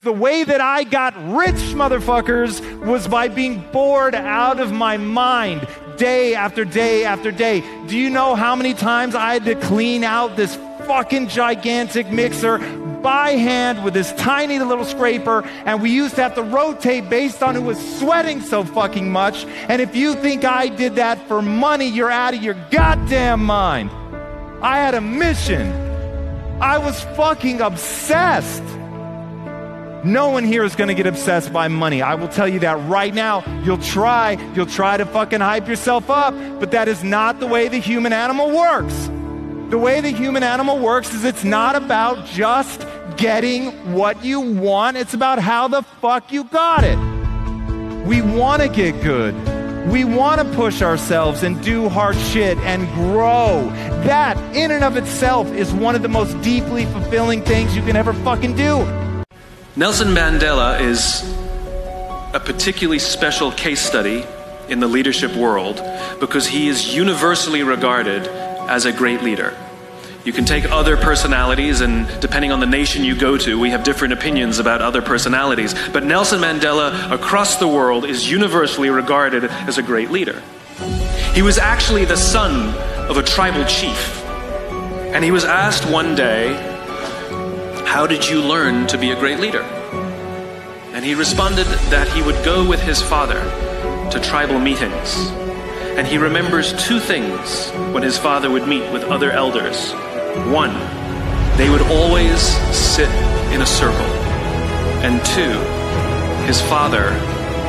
The way that I got rich, motherfuckers, was by being bored out of my mind day after day after day. Do you know how many times I had to clean out this fucking gigantic mixer by hand with this tiny little scraper, and we used to have to rotate based on who was sweating so fucking much? And if you think I did that for money, you're out of your goddamn mind. I had a mission. I was fucking obsessed. No one here is going to get obsessed by money. I will tell you that right now. You'll try to fucking hype yourself up, but that is not the way the human animal works. The way the human animal works is it's not about just getting what you want. It's about how the fuck you got it. We want to get good. We want to push ourselves and do hard shit and grow. That, in and of itself, is one of the most deeply fulfilling things you can ever fucking do. Nelson Mandela is a particularly special case study in the leadership world because he is universally regarded as a great leader. You can take other personalities, and depending on the nation you go to, we have different opinions about other personalities. But Nelson Mandela across the world is universally regarded as a great leader. He was actually the son of a tribal chief. And he was asked one day, "How did you learn to be a great leader?" And he responded that he would go with his father to tribal meetings. And he remembers two things when his father would meet with other elders. One, they would always sit in a circle. And two, his father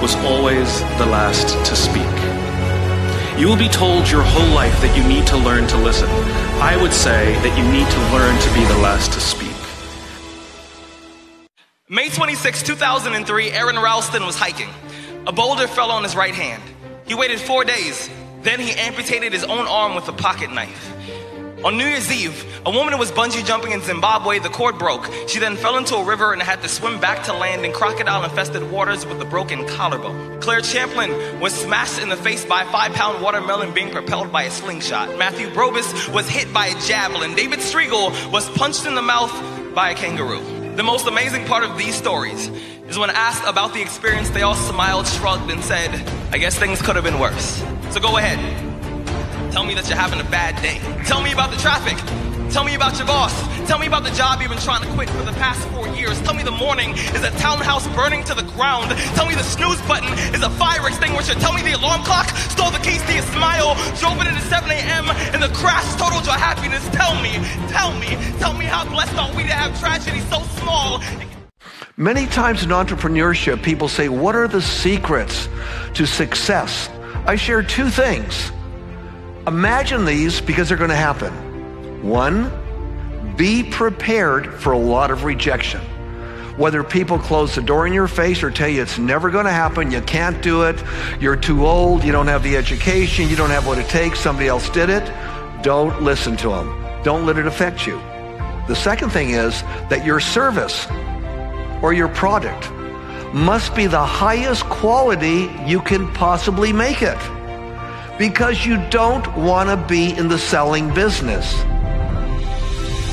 was always the last to speak. You will be told your whole life that you need to learn to listen. I would say that you need to learn to be the last to speak. May 26, 2003, Aaron Ralston was hiking. A boulder fell on his right hand. He waited 4 days. Then he amputated his own arm with a pocket knife. On New Year's Eve, a woman was bungee jumping in Zimbabwe. The cord broke. She then fell into a river and had to swim back to land in crocodile-infested waters with a broken collarbone. Claire Champlin was smashed in the face by a 5-pound watermelon being propelled by a slingshot. Matthew Brobus was hit by a javelin. David Striegel was punched in the mouth by a kangaroo. The most amazing part of these stories is when asked about the experience, they all smiled, shrugged, and said, "I guess things could have been worse." So go ahead. Tell me that you're having a bad day. Tell me about the traffic. Tell me about your boss. Tell me about the job you've been trying to quit for the past 4 years. Tell me the morning is a townhouse burning to the ground. Tell me the snooze button is a fire extinguisher. Tell me the alarm clock stole the keys to your smile, drove it into 7 a.m. and the crash totaled your happiness. Tell me how blessed are we to have tragedy so small. Many times in entrepreneurship, people say, what are the secrets to success? I share two things. Imagine these because they're going to happen. One, be prepared for a lot of rejection. Whether people close the door in your face or tell you it's never going to happen, you can't do it, you're too old, you don't have the education, you don't have what it takes, somebody else did it, don't listen to them. Don't let it affect you. The second thing is that your service or your product must be the highest quality you can possibly make it, because you don't want to be in the selling business.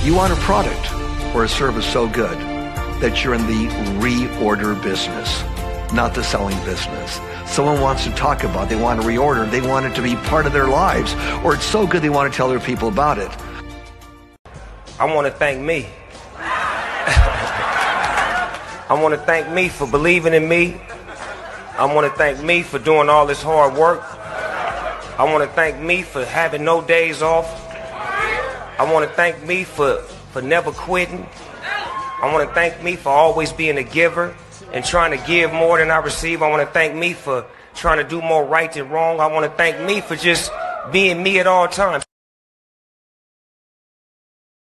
You want a product or a service so good that you're in the reorder business, not the selling business. Someone wants to talk about it, they want to reorder, they want it to be part of their lives, or it's so good they want to tell other people about it. I want to thank me. I want to thank me for believing in me. I want to thank me for doing all this hard work. I want to thank me for having no days off. I want to thank me for never quitting. I want to thank me for always being a giver and trying to give more than I receive. I want to thank me for trying to do more right than wrong. I want to thank me for just being me at all times.